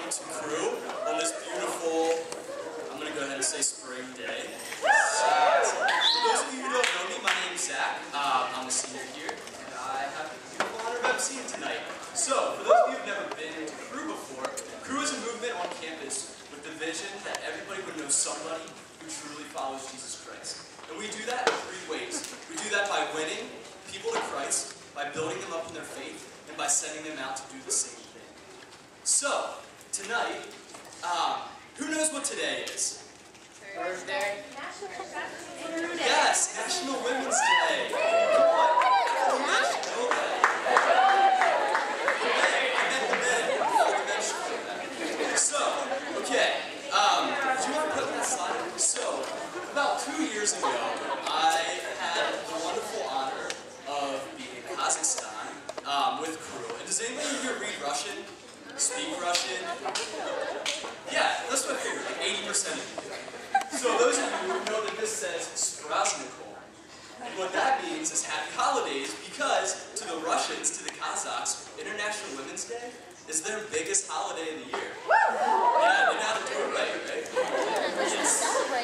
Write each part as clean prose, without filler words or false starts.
welcome to Cru on this beautiful, I'm going to go ahead and say spring day. For those of you who don't know me, my name is Zach. I'm a senior here, and I have the beautiful honor of emceeing tonight. So, for those of you who have never been to Cru before, Cru is a movement on campus with the vision that everybody would know somebody who truly follows Jesus Christ. And we do that in 3 ways. We do that by winning people to Christ, by building them up in their faith, and by sending them out to do the same thing. So, tonight, who knows what today is? Thursday. Yes, National Women's Day. I meant the men. So, okay, do you want to put that slide? So, about 2 years ago, I had the wonderful honor of being in Kazakhstan with Cru. And does anybody here read Russian? Speak Russian? Yeah, that's what I figured, like 80% of you. So those of you who know that this says Spraznikov. And what that means is happy holidays, because to the Russians, to the Kazakhs, International Women's Day is their biggest holiday of the year. Yeah, they know how to do it right?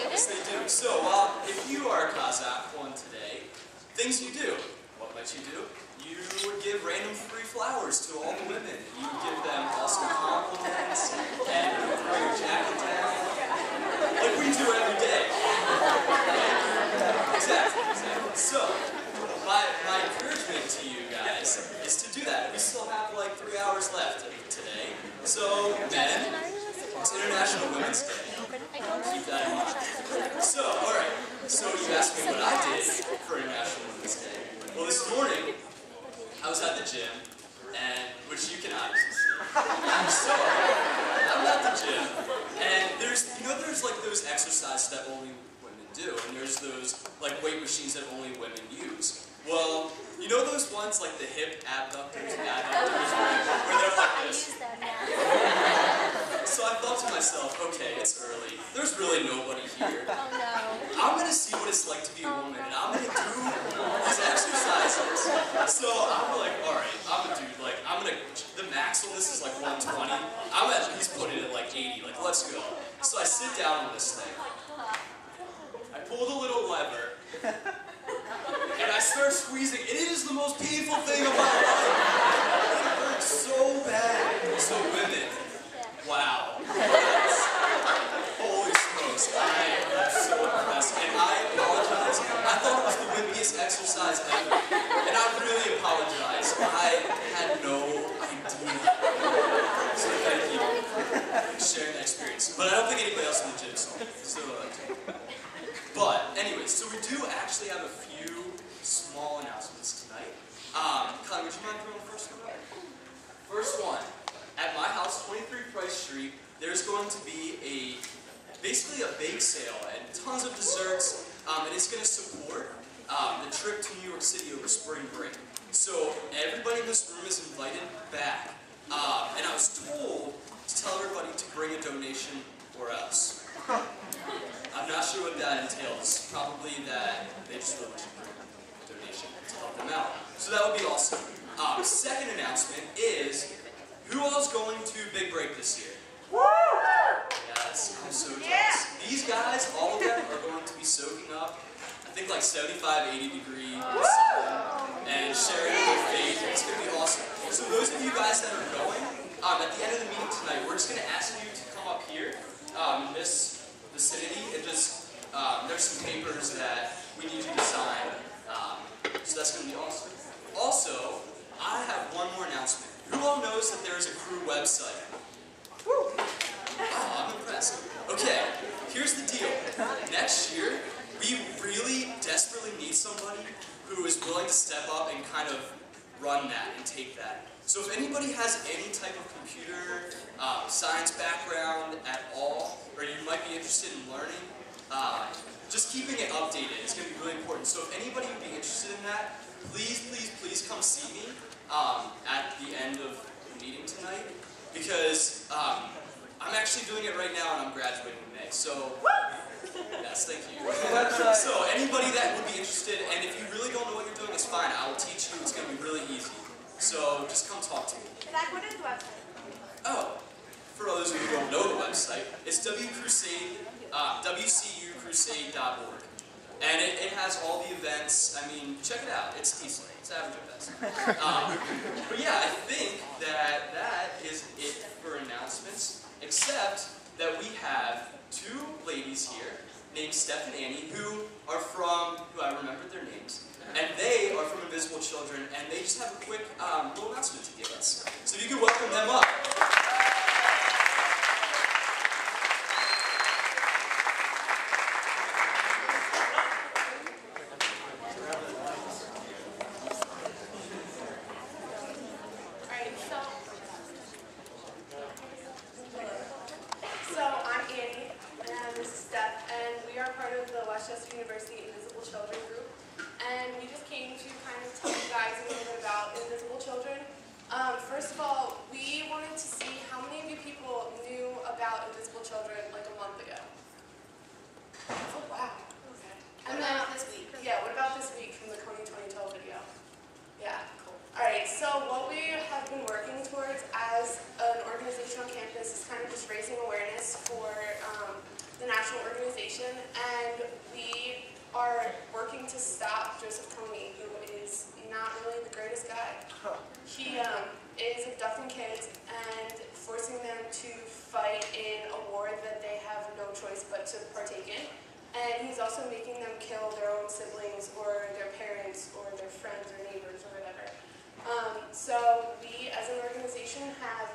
Yes, they do. So, if you are a Kazakh on today, things you do, what might you do? You would give random free flowers to all the women. You would give them awesome compliments, and you would wear your jacket down, like we do every day. Exactly. So, my encouragement to you guys is to do that. We still have like 3 hours left today. So, men, it's International Women's Day. Keep that in mind. So, alright. So, you asked me what I did for International Women's Day. Well, this morning, I was at the gym, and which you can obviously see. So, I'm at the gym, and there's like those exercises that only women do, and there's those like weight machines that only women use. Well, you know those ones like the hip abductors and adductors where they're like this? So I thought to myself, okay, it's early. There's really nobody here. Oh no. I'm gonna see what it's like to be a woman, and I'm gonna do these exercises. So I'm like, alright, I'm a dude, like, the max on this is like 120. I'm at least putting it at like 80, like, let's go. So I sit down on this thing. I pull the little lever, and I start squeezing. It is the most painful thing of my life. It hurts so bad. So women, wow. Holy smokes, I am so impressed. And I apologize. I thought it was the wimpiest exercise ever. And I really apologize. I had no idea. So thank you for sharing that experience. But I don't think anybody else in the gym saw it. So, but anyways, so we do actually have a few small announcements tonight. Colin, would you mind throwing the first one up? First one. At my house, 23 Price Street, there's going to be basically a bake sale and tons of desserts, and it's going to support the trip to New York City over spring break. So everybody in this room is invited back, and I was told to tell everybody to bring a donation or else. I'm not sure what that entails. Probably that they just really want you to bring a donation to help them out. So that would be awesome. Second announcement is, who all's going to Big Break this year? Woo! Yes, I'm so jealous. These guys, all of them, are going to be soaking up, I think like 75, 80 degree sun, and sharing their faith. It's going to be awesome. So those of you guys that are going, at the end of the meeting tonight, we're just going to ask you to come up here in this vicinity and just, there's some papers that we need you to sign. So that's going to be awesome. Also, I have one more announcement. Who all knows that there is a Cru website? Woo! Oh, I'm impressed. Okay, here's the deal. Next year, we really desperately need somebody who is willing to step up and kind of run that and take that. So if anybody has any type of computer science background at all, or you might be interested in learning, just keeping it updated is going to be really important. So if anybody would be interested in that, please come see me at the end of the meeting tonight, because I'm actually doing it right now and I'm graduating in May. So, yes, thank you. So anybody that would be interested, and if you really don't know what you're doing, it's fine. I will teach you. It's going to be really easy. So just come talk to me. Zach, what is the website? Oh, for others who don't know the website, it's WCUcrusade.org. And it has all the events. I mean, check it out. It's decent. It's average at best. But yeah, I think that is it for announcements, except that we have two ladies here named Steph and Annie who I remembered their names, and they are from Invisible Children, and they just have a quick little announcement to give us. So if you could welcome them up. University Invisible Children group, and we just came to kind of tell you guys a little bit about Invisible Children. First of all, we wanted to see how many of you people knew about Invisible Children like a month ago. Oh wow. Okay. And then this week. Yeah, what about this week from the Coney 2012 video? Yeah, cool. Alright, so what we have been working towards as an organization on campus is kind of just raising awareness for the national organization, and we are working to stop Joseph Coney, who is not really the greatest guy. He is abducting kids and forcing them to fight in a war that they have no choice but to partake in. And he's also making them kill their own siblings or their parents or their friends or neighbors or whatever. So we as an organization have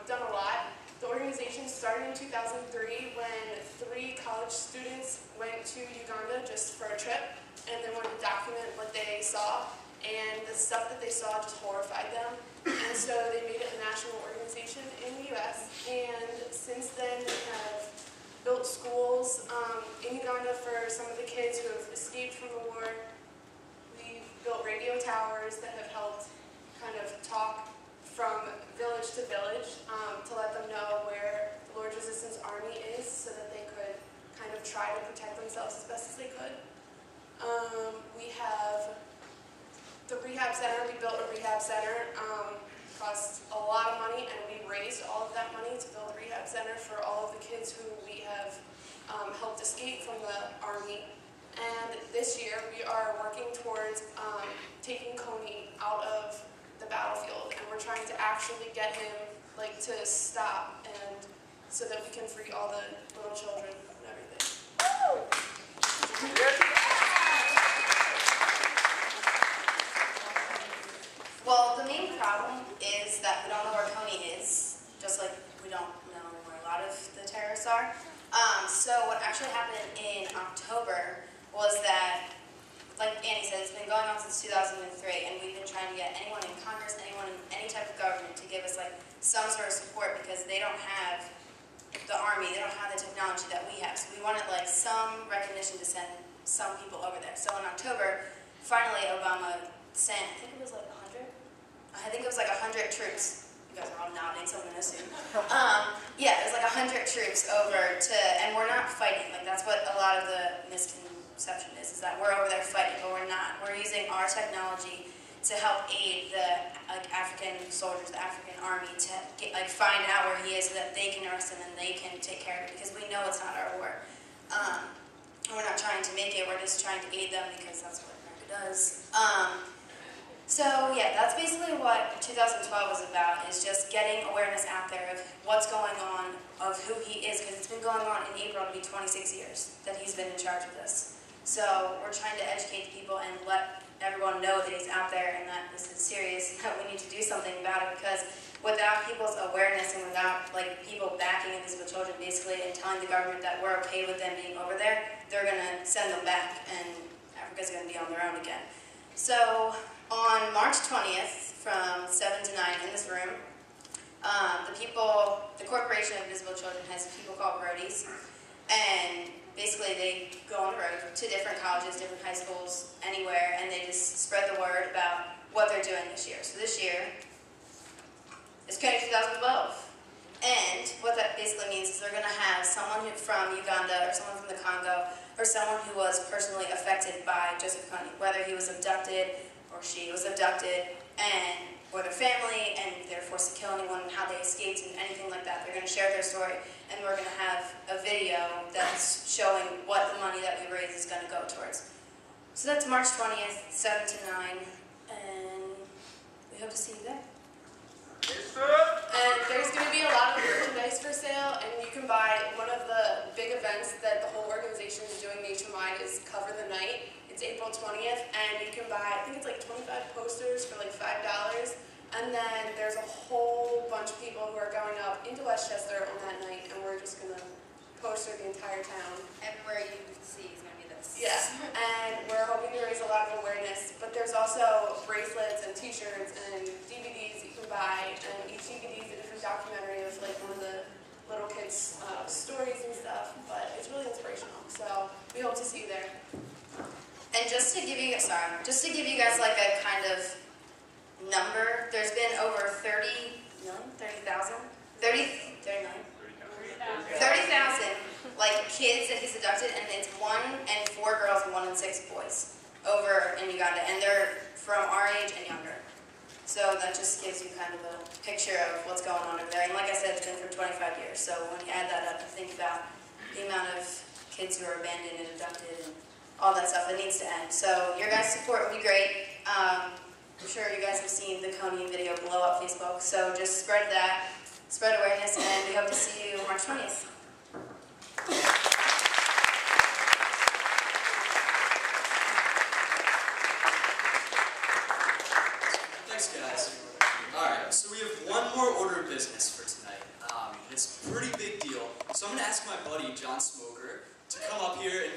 done a lot. The organization started in 2003 when 3 college students went to Uganda just for a trip, and they wanted to document what they saw, and the stuff that they saw just horrified them. And so they made it a national organization in the U.S., and since then they have built schools in Uganda for some of the kids who have escaped from the war. We've built radio towers that have helped kind of talk from village to village to let them know where the Lord's Resistance Army is so that they could kind of try to protect themselves as best as they could. We have the rehab center. We built a rehab center. Cost a lot of money, and we raised all of that money to build a rehab center for all of the kids who we have helped escape from the Army. And this year we are working towards taking Coney out of the battlefield, and we're trying to actually get him to stop, and so that we can free all the little children and everything. Woo! Well, the main problem is that we don't know where Coney is, just like we don't know where a lot of the terrorists are. So what actually happened in October was that, like Annie said, it's been going on since 2003, and we've been trying to get anyone in Congress, anyone in any type of government to give us some sort of support, because they don't have the Army, they don't have the technology that we have. So we wanted some recognition to send some people over there. So in October, finally Obama sent, I think it was 100? I think it was 100 troops. You guys are all nodding, so I'm going to assume. Yeah, it was 100 troops over to, and we're not fighting. That's what a lot of the misconception is that we're over there fighting, but we're not. We're using our technology to help aid the African soldiers, the African army, to get, find out where he is so that they can arrest him and they can take care of it, because we know it's not our war. We're not trying to make it, we're just trying to aid them because that's what America does. So yeah, that's basically what 2012 was about, is just getting awareness out there of what's going on, of who he is, because it's been going on in April to be 26 years that he's been in charge of this. So we're trying to educate people and let everyone know that he's out there and that this is serious, and that we need to do something about it, because without people's awareness and without people backing Invisible Children basically and telling the government that we're okay with them being over there, they're going to send them back and Africa's going to be on their own again. So on March 20th from 7 to 9 in this room, the Corporation of Invisible Children has people called roadies, and basically they go on the road to different colleges, different high schools, anywhere, and they just spread the word about what they're doing this year. So this year is Coney 2012. And what that basically means is they're going to have someone from Uganda or someone from the Congo or someone who was personally affected by Joseph Kony, whether he was abducted or she was abducted, or their family, and they're forced to kill anyone, and how they escaped, and anything like that. They're going to share their story, and we're going to have a video that's showing what the money that we raise is going to go towards. So that's March 20th, 7 to 9, and we hope to see you there. And there's going to be a lot of merchandise for sale, and you can buy one of the big events that the whole organization is doing nationwide is Cover the Night. It's April 20th, and you can buy, I think it's like 25 posters for like $5, and then there's a whole bunch of people who are going up into Westchester on that night, and we're just going to poster the entire town. Everywhere you see is going to be this. Yeah, and we're hoping to raise a lot of awareness, but there's also bracelets and t-shirts and DVDs you can buy, and each DVD is a different documentary of like one of the little kids' stories and stuff, but it's really inspirational, so we hope to see you there. And just to give you guys like a kind of number, there's been over 30,000 like kids that he's abducted, and it's 1 and 4 girls and 1 and 6 boys over in Uganda, and they're from our age and younger. So that just gives you kind of a picture of what's going on over there. And like I said, it's been for 25 years. So when you add that up, you think about the amount of kids who are abandoned and abducted and all that stuff. It needs to end. So your guys' support would be great. I'm sure you guys have seen the Kony video blow up Facebook. So just spread that, spread awareness, and we hope to see you March 20th. Thanks, guys. Alright, so we have one more order of business for tonight. It's a pretty big deal. So I'm going to ask my buddy, John Smoker, to come up here and